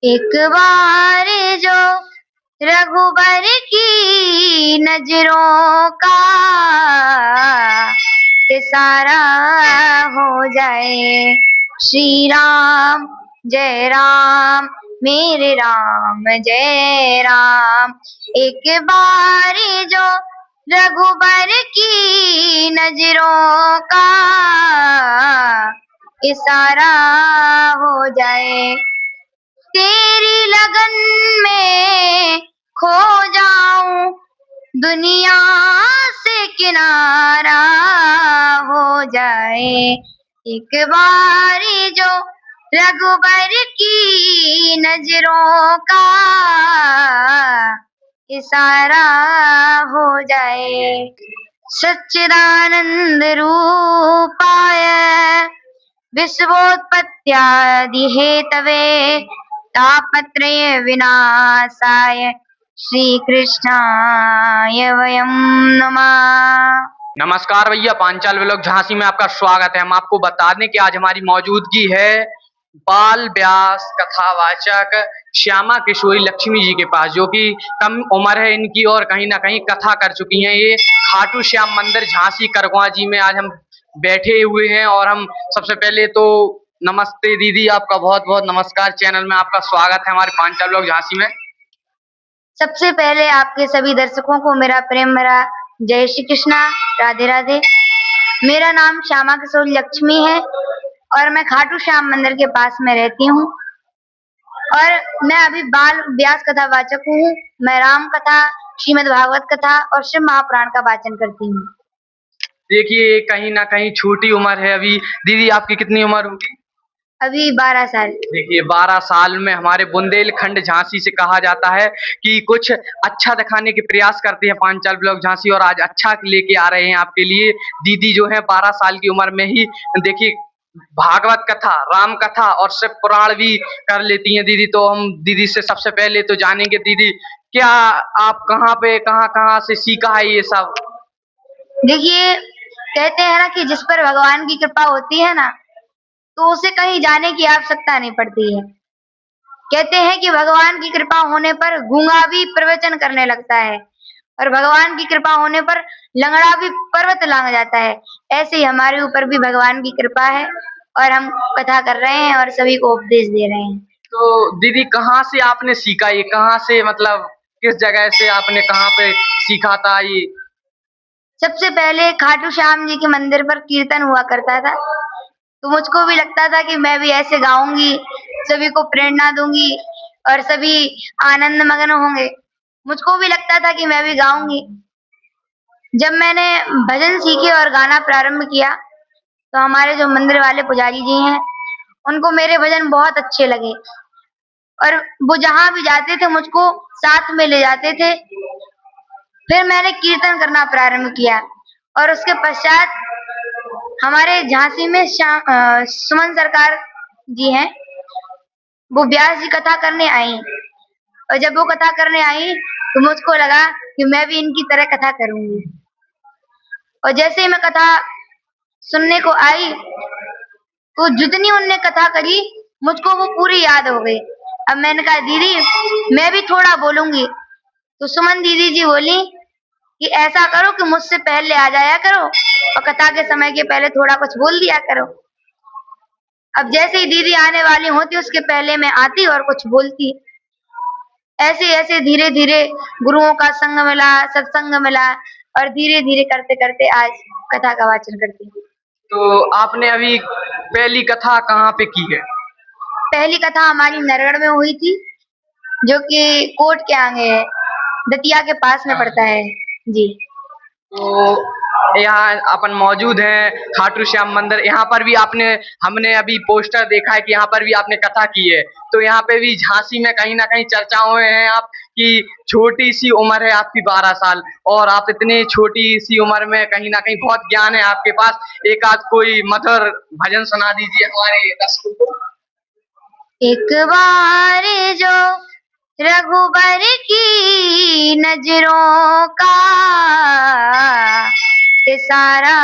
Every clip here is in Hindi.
एक बार जो रघुबर की नजरों का इशारा हो जाए, श्री राम जय राम मेरे राम जय राम। एक बार जो रघुबर की नजरों का इशारा हो जाए, तेरी लगन में खो जाऊं, दुनिया से किनारा हो जाए। एक बारी जो रघुबर की नजरों का इशारा हो जाए। सच्चिदानंद रूपाय विश्वोत्पत्त्यादि हेतवे तापत्रय विनाशाय श्री कृष्णाय वयं नमः। नमस्कार भैया, पांचाल व्लॉग झांसी में आपका स्वागत है। हम आपको बता दें कि आज हमारी मौजूदगी है बाल व्यास कथावाचक श्यामा किशोरी लक्ष्मी जी के पास, जो कि कम उम्र है इनकी और कहीं ना कहीं कथा कर चुकी हैं। ये खाटू श्याम मंदिर झांसी करगवा जी में आज हम बैठे हुए हैं। और हम सबसे पहले तो नमस्ते दीदी, आपका बहुत बहुत नमस्कार। चैनल में आपका स्वागत है हमारे पांचाल व्लॉग झांसी में। सबसे पहले आपके सभी दर्शकों को मेरा प्रेम भरा जय श्री कृष्णा, राधे राधे। मेरा नाम श्यामा किशोरी लक्ष्मी है और मैं खाटू श्याम मंदिर के पास में रहती हूँ और मैं अभी बाल व्यास कथा वाचक हूँ। मैं राम कथा, श्रीमद् भागवत कथा और शिव महापुराण का वाचन करती हूँ। देखिए, कहीं ना कहीं छोटी उम्र है अभी। दीदी आपकी कितनी उम्र होगी? अभी 12 साल। देखिए, 12 साल में हमारे बुंदेलखंड झांसी से कहा जाता है कि कुछ अच्छा दिखाने के प्रयास करते हैं पांचाल ब्लॉग झांसी, और आज अच्छा लेके आ रहे हैं आपके लिए। दीदी जो है 12 साल की उम्र में ही देखिए भागवत कथा, राम कथा और शिव पुराण भी कर लेती हैं दीदी। तो हम दीदी से सबसे पहले तो जानेंगे, दीदी क्या आप कहाँ पे कहाँ कहाँ से सीखा है ये सब? देखिए, कहते हैं ना कि जिस पर भगवान की कृपा होती है ना, तो उसे कहीं जाने की आवश्यकता नहीं पड़ती है। कहते हैं कि भगवान की कृपा होने पर गूंगा भी प्रवचन करने लगता है और भगवान की कृपा होने पर लंगड़ा भी पर्वत लांग जाता है। ऐसे ही हमारे ऊपर भी भगवान की कृपा है और हम कथा कर रहे हैं और सभी को उपदेश दे रहे हैं। तो दीदी कहाँ से आपने सीखा ये? कहाँ से, मतलब किस जगह से आपने, कहाँ पे सीखा था ये? सबसे पहले खाटू श्याम जी के मंदिर पर कीर्तन हुआ करता था, तो मुझको भी लगता था कि मैं भी ऐसे गाऊंगी, सभी को प्रेरणा दूंगी और सभी आनंद मग्न होंगे। मुझको भी लगता था कि मैं भी गाऊंगी। जब मैंने भजन सीखे और गाना प्रारंभ किया, तो हमारे जो मंदिर वाले पुजारी जी हैं, उनको मेरे भजन बहुत अच्छे लगे और वो जहां भी जाते थे मुझको साथ में ले जाते थे। फिर मैंने कीर्तन करना प्रारंभ किया और उसके पश्चात हमारे झांसी में सुमन सरकार जी हैं, वो व्यास जी कथा करने आई और जब वो कथा करने आई तो मुझको लगा कि मैं भी इनकी तरह कथा करूंगी। और जैसे ही मैं कथा सुनने को आई तो जितनी उनने कथा करी मुझको वो पूरी याद हो गई। अब मैंने कहा दीदी मैं भी थोड़ा बोलूंगी, तो सुमन दीदी जी बोली कि ऐसा करो कि मुझसे पहले आ जाया करो और कथा के समय के पहले थोड़ा कुछ बोल दिया करो। अब जैसे ही दीदी आने वाली होती उसके पहले मैं आती और कुछ बोलती। ऐसे ऐसे धीरे धीरे गुरुओं का संग मिला, सत्संग मिला और धीरे धीरे करते करते आज कथा का वाचन करती हूँ। तो आपने अभी पहली कथा कहाँ पे की है? पहली कथा हमारी नरगढ़ में हुई थी, जो कि कोट के आगे है, दतिया के पास में पड़ता है जी। तो यहाँ अपन मौजूद हैं खाटू श्याम मंदिर। यहाँ पर भी हमने अभी पोस्टर देखा है कि यहाँ पर भी आपने कथा की है। तो यहाँ पे भी झांसी में कहीं ना कहीं चर्चाओं में हैं आप कि छोटी सी उम्र है आपकी 12 साल, और आप इतने छोटी सी उम्र में कहीं ना कहीं बहुत ज्ञान है आपके पास। एक आध कोई मधुर भजन सुना दीजिए हमारे दर्शकों को। एक बार जो रघुबर की नजरों का इशारा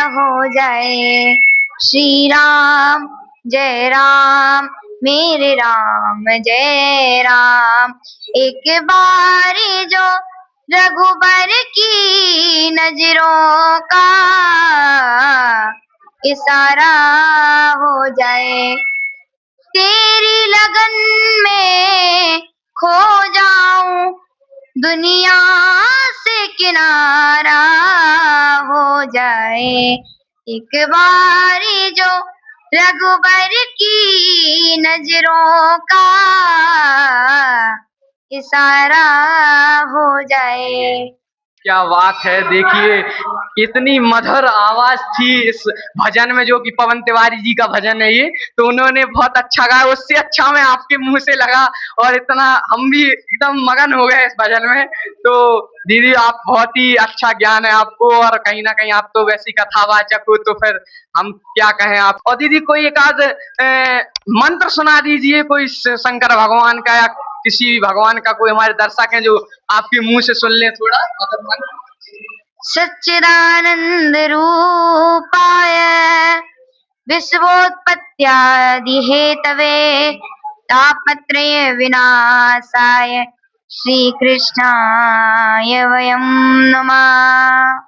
हो जाए, श्री राम जय राम मेरे राम जय राम। एक बारी जो रघुबर की नजरों का इशारा हो जाए, तेरी लगन में खो जाऊं, दुनिया से किनारा हो जाए। एक बारी जो रघुबर की नजरों का इशारा हो जाए। क्या बात है। देखिए इतनी मधुर आवाज थी इस भजन में, जो कि पवन तिवारी जी का भजन है ये, तो उन्होंने बहुत अच्छा गाया। उससे अच्छा मैं आपके मुंह से लगा और इतना हम भी एकदम मगन हो गए इस भजन में। तो दीदी आप बहुत ही अच्छा ज्ञान है आपको, और कहीं ना कहीं आप तो वैसी कथावाचक हो, तो फिर हम क्या कहें आप। और दीदी कोई एक आध मंत्र सुना दीजिए, कोई शंकर भगवान का या किसी भी भगवान का, कोई हमारे दर्शक हैं जो आपके मुंह से सुन ले थोड़ा अगर मन। सच्चिदानंद रूपाय विश्वोत्पत्त्यादि हेतवे तापत्रय विनाशाय श्री कृष्णाय वयं नमः।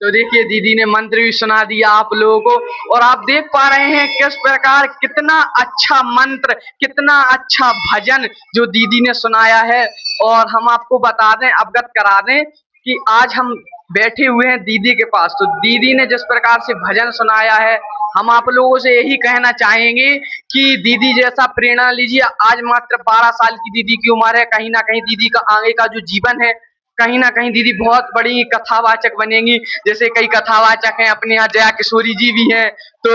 तो देखिए दीदी ने मंत्र भी सुना दिया आप लोगों को, और आप देख पा रहे हैं किस प्रकार कितना अच्छा मंत्र, कितना अच्छा भजन जो दीदी ने सुनाया है। और हम आपको बता दें, अवगत करा दें कि आज हम बैठे हुए हैं दीदी के पास। तो दीदी ने जिस प्रकार से भजन सुनाया है, हम आप लोगों से यही कहना चाहेंगे कि दीदी जैसा प्रेरणा लीजिए। आज मात्र 12 साल की दीदी की उम्र है। कहीं ना कहीं दीदी का आगे का जो जीवन है, कहीं ना कहीं दीदी बहुत बड़ी कथावाचक बनेंगी। जैसे कई कथावाचक हैं अपने यहाँ, जया किशोरी जी भी हैं। तो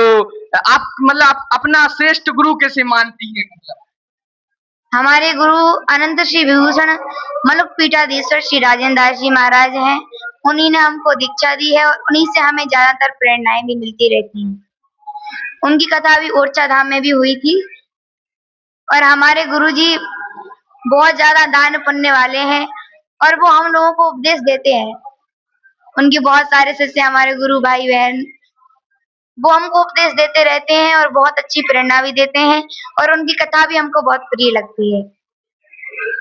आप मतलब आप अपना श्रेष्ठ गुरु कैसे मानती हैं? हमारे गुरु अनंत श्री विभूषण मलुक पीठाधीश्वर श्री राजेंद्र दास जी महाराज हैं। उन्हीं ने हमको दीक्षा दी है और उन्हीं से हमें ज्यादातर प्रेरणाएं भी मिलती रहती हैं। उनकी कथा भी ओरछा धाम में भी हुई थी। और हमारे गुरुजी बहुत ज्यादा दान पुण्य वाले हैं और वो हम लोगों को उपदेश देते हैं। उनके बहुत सारे शिष्य हमारे गुरु भाई बहन, वो हमको उपदेश देते रहते हैं और बहुत अच्छी प्रेरणा भी देते हैं, और उनकी कथा भी हमको बहुत प्रिय लगती है।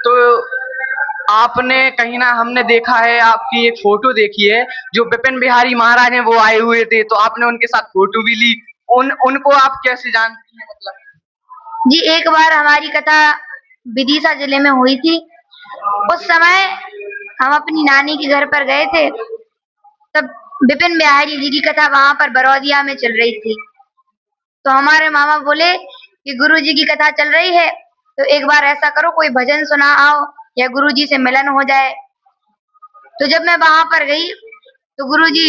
तो आपने कहीं ना, हमने देखा है आपकी एक फोटो देखी है, जो विपिन बिहारी महाराज हैं वो आए हुए थे, तो आपने उनके साथ फोटो भी ली। उनको आप कैसे जानती हैं मतलब? जी, एक बार हमारी कथा विदिशा जिले में हुई थी। उस समय हम अपनी नानी के घर पर गए थे, तब विपिन बिहारी जी की कथा वहां पर बरौदिया में चल रही थी। तो हमारे मामा बोले कि गुरु जी की कथा चल रही है, तो एक बार ऐसा करो कोई भजन सुना आओ या गुरु जी से मिलन हो जाए। तो जब मैं वहां पर गई तो गुरु जी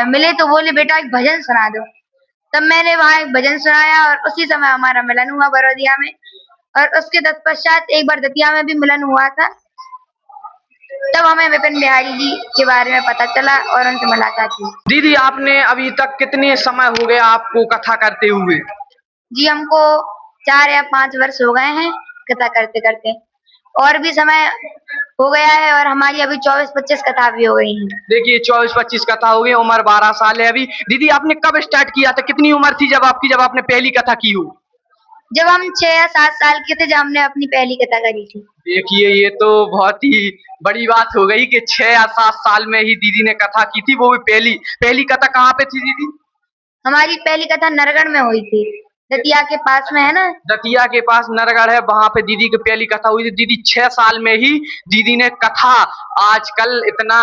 मिले तो बोले बेटा एक भजन सुना दो। तब मैंने वहां एक भजन सुनाया और उसी समय हमारा मिलन हुआ बरौदिया में। और उसके तत्पश्चात एक बार दतिया में भी मिलन हुआ था। तब हमें विपिन बिहारी जी के बारे में पता चला और उनसे मुलाकात हुई। दीदी आपने अभी तक कितने समय हो गया आपको कथा करते हुए? जी, हमको 4 या 5 वर्ष हो गए हैं कथा करते करते, और भी समय हो गया है और हमारी अभी 24-25 कथा भी हो गई हैं। देखिए 24-25 कथा हो गई, उम्र 12 साल है अभी। दीदी आपने कब स्टार्ट किया था, कितनी उम्र थी जब आपकी, जब आपने पहली कथा की हो? जब हम 6 या 7 साल के थे, जब हमने अपनी पहली कथा करी थी। देखिए ये तो बहुत ही बड़ी बात हो गई कि 6 या 7 साल में ही दीदी ने कथा की थी, वो भी पहली पहली कथा कहाँ पे थी दीदी? हमारी पहली कथा नरगढ़ में हुई थी, दतिया के पास में है ना। दतिया के पास नरगढ़ है, वहां पे दीदी की पहली कथा हुई थी। दीदी 6 साल में ही दीदी ने कथा, आजकल इतना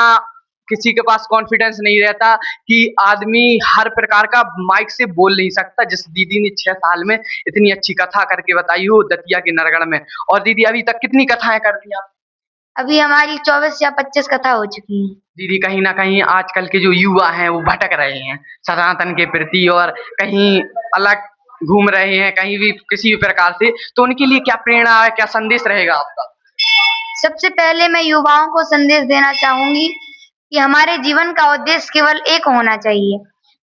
किसी के पास कॉन्फिडेंस नहीं रहता कि आदमी हर प्रकार का माइक से बोल नहीं सकता, जिस दीदी ने 6 साल में इतनी अच्छी कथा करके बताई हो दतिया के नरगढ़ में। और दीदी अभी तक कितनी कथाएं कर दी आप? अभी हमारी 24 या 25 कथा हो चुकी है। दीदी कहीं ना कहीं आजकल के जो युवा हैं वो भटक रहे हैं सनातन के प्रति, और कहीं अलग घूम रहे हैं कहीं भी किसी भी प्रकार से, तो उनके लिए क्या प्रेरणा है, क्या संदेश रहेगा आपका? सबसे पहले मैं युवाओं को संदेश देना चाहूंगी कि हमारे जीवन का उद्देश्य केवल एक होना चाहिए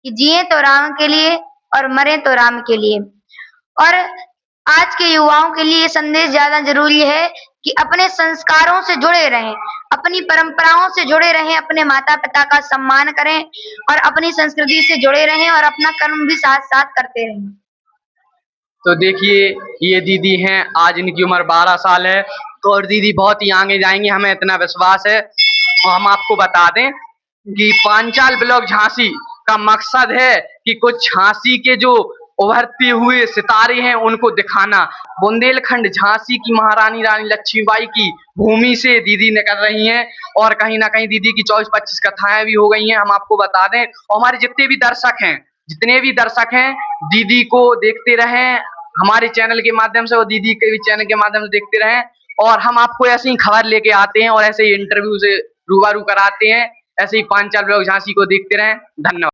कि जिए तो राम के लिए और मरे तो राम के लिए। और आज के युवाओं के लिए ये संदेश ज्यादा जरूरी है कि अपने संस्कारों से जुड़े रहें, अपनी परंपराओं से जुड़े रहें, अपने माता पिता का सम्मान करें और अपनी संस्कृति से जुड़े रहें और अपना कर्म भी साथ साथ करते रहें। तो देखिए ये दीदी हैं, आज इनकी उम्र 12 साल है और दीदी बहुत ही आगे जाएंगी, हमें इतना विश्वास है। और हम आपको बता दें कि पांचाल ब्लॉक झांसी का मकसद है कि कुछ झांसी के जो उभरते हुए सितारे हैं उनको दिखाना। बुंदेलखंड झांसी की महारानी रानी लक्ष्मीबाई की भूमि से दीदी निकल रही हैं और कहीं ना कहीं दीदी की 24-25 कथाएं भी हो गई हैं, हम आपको बता दें। और हमारे जितने भी दर्शक हैं दीदी को देखते रहें हमारे चैनल के माध्यम से और दीदी के भी चैनल के माध्यम से देखते रहें। और हम आपको ऐसी ही खबर लेके आते हैं और ऐसे ही इंटरव्यू से रूबरू कराते हैं। ऐसे ही पांचाल ब्लॉग झांसी को देखते रहें। धन्यवाद।